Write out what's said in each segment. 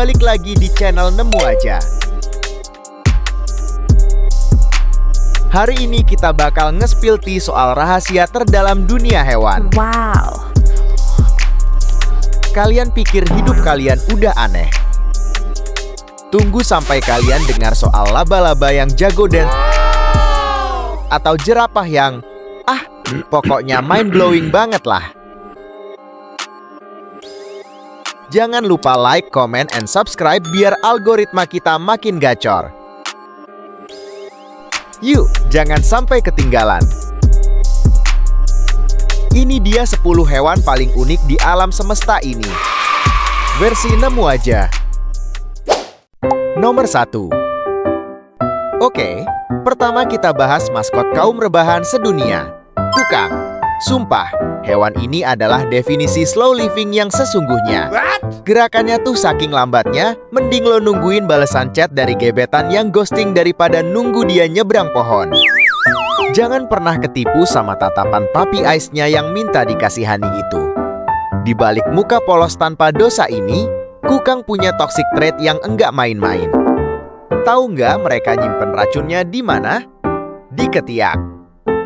balik lagi di channel Nemu Aja. Hari ini kita bakal nge-spill tea soal rahasia terdalam dunia hewan. Wow. Kalian pikir hidup kalian udah aneh? Tunggu sampai kalian dengar soal laba-laba yang jago dan atau jerapah yang pokoknya mind-blowing banget lah. Jangan lupa like, comment, and subscribe biar algoritma kita makin gacor. Yuk, jangan sampai ketinggalan. Ini dia 10 hewan paling unik di alam semesta ini. Versi Nemu Aja. Nomor 1. Oke, pertama kita bahas maskot kaum rebahan sedunia, kukang. Sumpah, hewan ini adalah definisi slow living yang sesungguhnya. Gerakannya tuh saking lambatnya, mending lo nungguin balasan chat dari gebetan yang ghosting daripada nunggu dia nyebrang pohon. Jangan pernah ketipu sama tatapan puppy eyes-nya yang minta dikasihani itu. Di balik muka polos tanpa dosa ini, kukang punya toxic trait yang enggak main-main. Tahu nggak mereka nyimpen racunnya di mana? Di ketiak.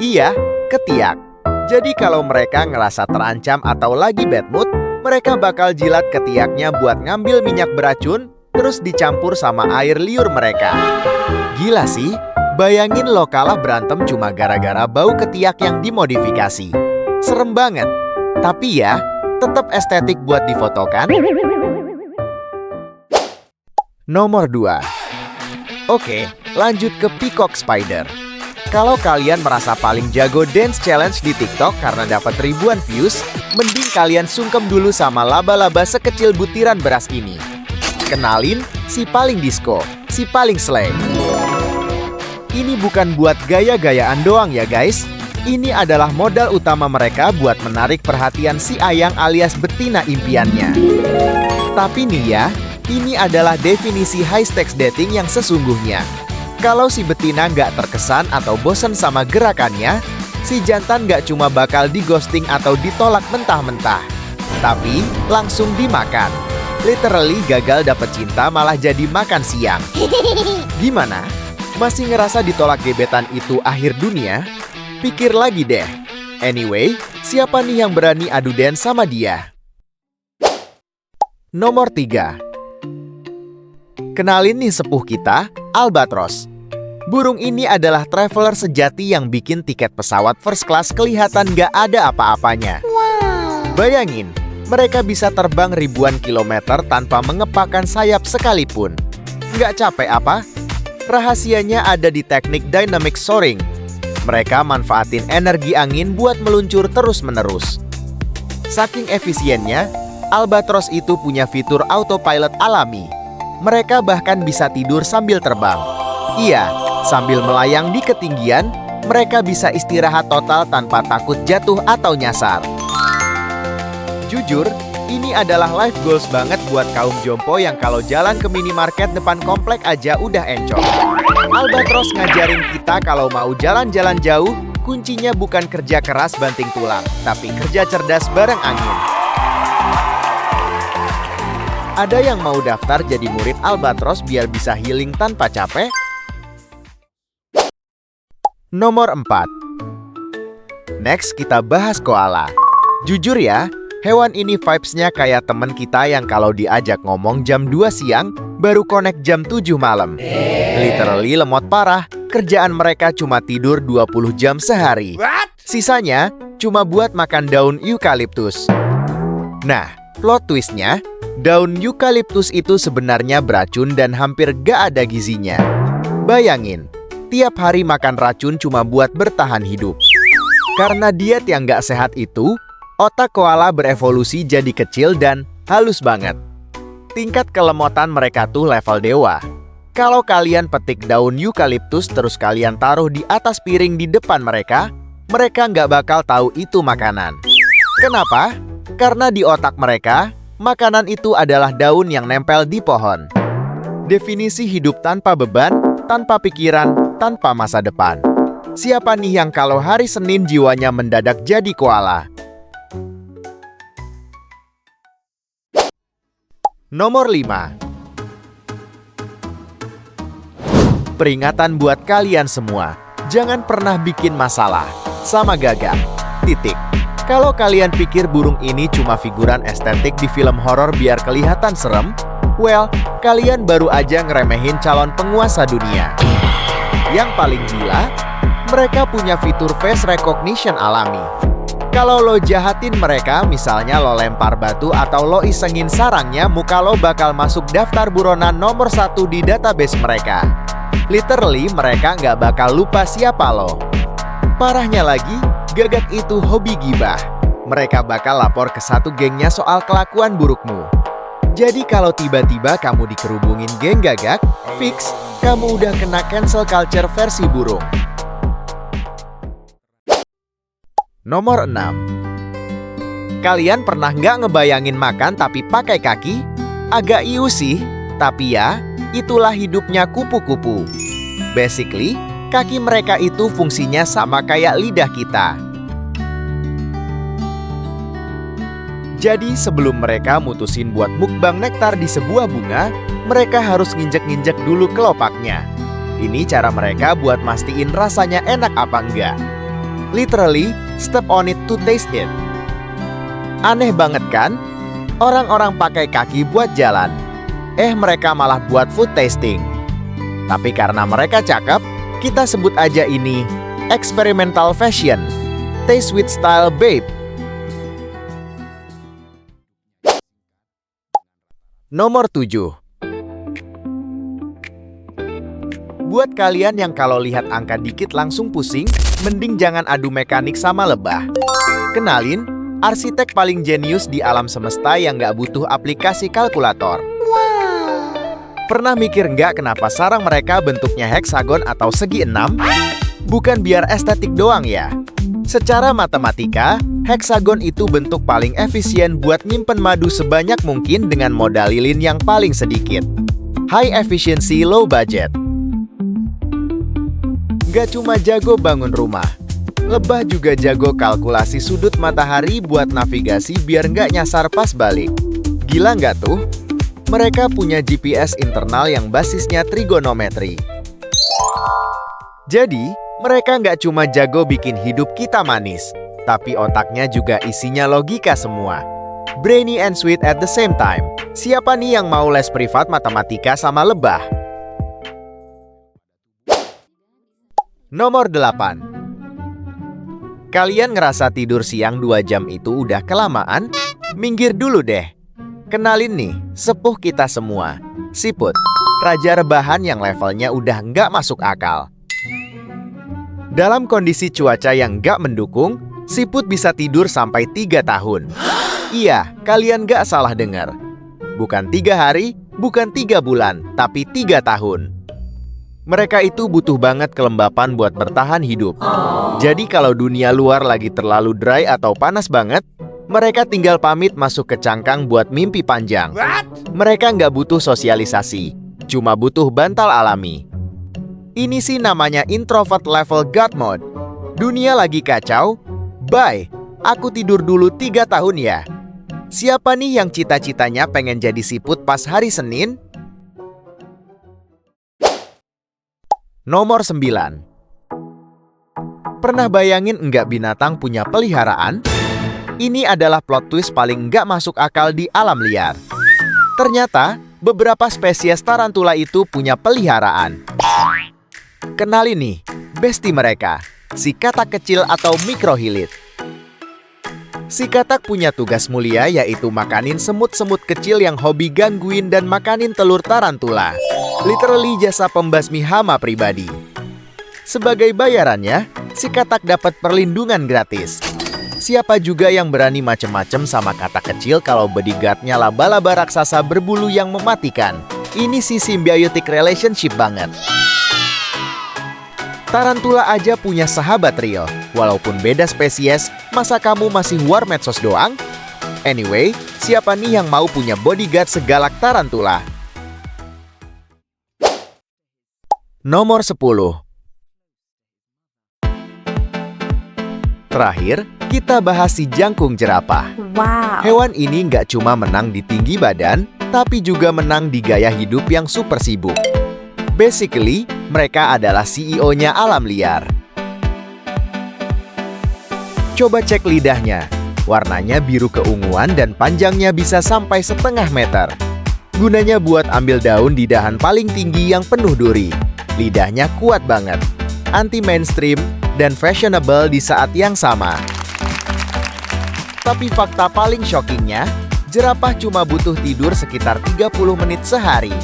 Iya, ketiak. Jadi kalau mereka ngerasa terancam atau lagi bad mood, mereka bakal jilat ketiaknya buat ngambil minyak beracun, terus dicampur sama air liur mereka. Gila sih, bayangin lo kalah berantem cuma gara-gara bau ketiak yang dimodifikasi. Serem banget. Tapi ya, tetap estetik buat difotokan. Nomor 2. Oke, lanjut ke peacock spider. Kalau kalian merasa paling jago dance challenge di TikTok karena dapat ribuan views, mending kalian sungkem dulu sama laba-laba sekecil butiran beras ini. Kenalin, si paling disco, si paling slay. Ini bukan buat gaya-gayaan doang ya guys. Ini adalah modal utama mereka buat menarik perhatian si ayang alias betina impiannya. Tapi nih ya, ini adalah definisi high stakes dating yang sesungguhnya. Kalau si betina nggak terkesan atau bosen sama gerakannya, si jantan nggak cuma bakal di-ghosting atau ditolak mentah-mentah, tapi langsung dimakan. Literally gagal dapet cinta malah jadi makan siang. Gimana? Masih ngerasa ditolak gebetan itu akhir dunia? Pikir lagi deh. Anyway, siapa nih yang berani adu dance sama dia? Nomor 3. Kenalin nih sepuh kita, albatros. Burung ini adalah traveler sejati yang bikin tiket pesawat first class kelihatan gak ada apa-apanya. Bayangin, mereka bisa terbang ribuan kilometer tanpa mengepakkan sayap sekalipun. Gak capek apa? Rahasianya ada di teknik dynamic soaring. Mereka manfaatin energi angin buat meluncur terus-menerus. Saking efisiennya, albatros itu punya fitur autopilot alami. Mereka bahkan bisa tidur sambil terbang. Iya, sambil melayang di ketinggian, mereka bisa istirahat total tanpa takut jatuh atau nyasar. Jujur, ini adalah life goals banget buat kaum jompo yang kalau jalan ke minimarket depan komplek aja udah encok. Albatros ngajarin kita kalau mau jalan-jalan jauh, kuncinya bukan kerja keras banting tulang, tapi kerja cerdas bareng angin. Ada yang mau daftar jadi murid albatros biar bisa healing tanpa capek? Nomor 4. Next kita bahas koala. Jujur ya, hewan ini vibes-nya kayak temen kita yang kalau diajak ngomong jam 2 siang, baru connect jam 7 malam. Literally lemot parah, kerjaan mereka cuma tidur 20 jam sehari. Sisanya cuma buat makan daun eukaliptus. Nah, plot twist-nya, daun eukaliptus itu sebenarnya beracun dan hampir gak ada gizinya. Bayangin, tiap hari makan racun cuma buat bertahan hidup. Karena diet yang gak sehat itu, otak koala berevolusi jadi kecil dan halus banget. Tingkat kelemotan mereka tuh level dewa. Kalau kalian petik daun eukaliptus terus kalian taruh di atas piring di depan mereka, mereka nggak bakal tahu itu makanan. Kenapa? Karena di otak mereka, makanan itu adalah daun yang nempel di pohon. Definisi hidup tanpa beban, tanpa pikiran, tanpa masa depan. Siapa nih yang kalau hari Senin jiwanya mendadak jadi koala? Nomor 5. peringatan buat kalian semua. Jangan pernah bikin masalah sama gagak. Titik. Kalau kalian pikir burung ini cuma figuran estetik di film horor biar kelihatan serem, well, kalian baru aja ngeremehin calon penguasa dunia. Yang paling gila, mereka punya fitur face recognition alami. Kalau lo jahatin mereka, misalnya lo lempar batu atau lo isengin sarangnya, muka lo bakal masuk daftar buronan nomor 1 di database mereka. Literally, mereka nggak bakal lupa siapa lo. Parahnya lagi, gagak itu hobi gibah. Mereka bakal lapor ke satu gengnya soal kelakuan burukmu. Jadi kalau tiba-tiba kamu dikerubungin geng gagak, fix, kamu udah kena cancel culture versi burung. Nomor 6. Kalian pernah nggak ngebayangin makan tapi pakai kaki? Agak iu sih, tapi ya, itulah hidupnya kupu-kupu. Basically, kaki mereka itu fungsinya sama kayak lidah kita. Jadi sebelum mereka mutusin buat mukbang nektar di sebuah bunga, mereka harus nginjek-nginjek dulu kelopaknya. Ini cara mereka buat mastiin rasanya enak apa enggak. Literally, step on it to taste it. Aneh banget kan? Orang-orang pakai kaki buat jalan. Mereka malah buat food tasting. Tapi karena mereka cakep, kita sebut aja ini experimental fashion. Taste with style, babe. Nomor 7. Buat kalian yang kalau lihat angka dikit langsung pusing, mending jangan adu mekanik sama lebah. Kenalin, arsitek paling jenius di alam semesta yang nggak butuh aplikasi kalkulator. Pernah mikir nggak kenapa sarang mereka bentuknya heksagon atau segi 6? Bukan biar estetik doang ya. Secara matematika, heksagon itu bentuk paling efisien buat nyimpen madu sebanyak mungkin dengan modal lilin yang paling sedikit. High efficiency, low budget. Gak cuma jago bangun rumah, lebah juga jago kalkulasi sudut matahari buat navigasi biar nggak nyasar pas balik. Gila nggak tuh? Mereka punya GPS internal yang basisnya trigonometri. Jadi, mereka nggak cuma jago bikin hidup kita manis, tapi otaknya juga isinya logika semua. Brainy and sweet at the same time. Siapa nih yang mau les privat matematika sama lebah? Nomor 8. Kalian ngerasa tidur siang 2 jam itu udah kelamaan? Minggir dulu deh. Kenalin nih, sepuh kita semua, siput, raja rebahan yang levelnya udah nggak masuk akal. Dalam kondisi cuaca yang nggak mendukung, siput bisa tidur sampai 3 tahun. Iya, kalian nggak salah dengar. Bukan 3 hari, bukan 3 bulan, tapi 3 tahun. Mereka itu butuh banget kelembapan buat bertahan hidup. Jadi kalau dunia luar lagi terlalu dry atau panas banget, mereka tinggal pamit masuk ke cangkang buat mimpi panjang. Mereka nggak butuh sosialisasi, cuma butuh bantal alami. Ini sih namanya introvert level God mode. Dunia lagi kacau, bye, aku tidur dulu 3 tahun ya. Siapa nih yang cita-citanya pengen jadi siput pas hari Senin? Nomor 9. Pernah bayangin nggak binatang punya peliharaan? Ini adalah plot twist paling nggak masuk akal di alam liar. Ternyata, beberapa spesies tarantula itu punya peliharaan. Kenali nih, bestie mereka, si katak kecil atau mikrohilit. Si katak punya tugas mulia yaitu makanin semut-semut kecil yang hobi gangguin dan makanin telur tarantula. Literally jasa pembasmi hama pribadi. Sebagai bayarannya, si katak dapat perlindungan gratis. Siapa juga yang berani macem-macem sama katak kecil kalau bodyguardnya laba-laba raksasa berbulu yang mematikan? Ini sih symbiotic relationship banget. Tarantula aja punya sahabat real. Walaupun beda spesies, masa kamu masih war medsos doang? Anyway, siapa nih yang mau punya bodyguard segalak tarantula? Nomor 10. Terakhir, kita bahas si jangkung jerapah. Wow. Hewan ini nggak cuma menang di tinggi badan, tapi juga menang di gaya hidup yang super sibuk. Basically, mereka adalah CEO-nya alam liar. Coba cek lidahnya. Warnanya biru keunguan dan panjangnya bisa sampai setengah meter. Gunanya buat ambil daun di dahan paling tinggi yang penuh duri. Lidahnya kuat banget, anti-mainstream, dan fashionable di saat yang sama. Tapi fakta paling shockingnya, jerapah cuma butuh tidur sekitar 30 menit sehari.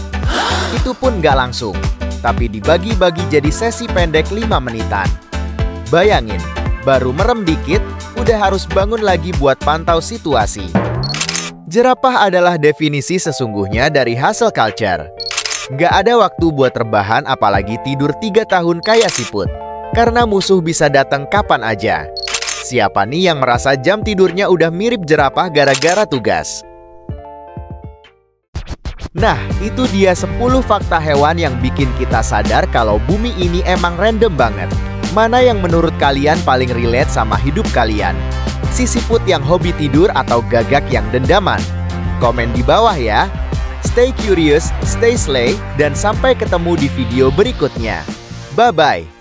Itu pun nggak langsung, tapi dibagi-bagi jadi sesi pendek 5 menitan. Bayangin, baru merem dikit, udah harus bangun lagi buat pantau situasi. Jerapah adalah definisi sesungguhnya dari hustle culture. Nggak ada waktu buat rebahan apalagi tidur 3 tahun kayak siput. Karena musuh bisa datang kapan aja. Siapa nih yang merasa jam tidurnya udah mirip jerapah gara-gara tugas? Nah, itu dia 10 fakta hewan yang bikin kita sadar kalau bumi ini emang random banget. Mana yang menurut kalian paling relate sama hidup kalian? Si siput yang hobi tidur atau gagak yang dendaman? Komen di bawah ya. Stay curious, stay slay, dan sampai ketemu di video berikutnya. Bye-bye.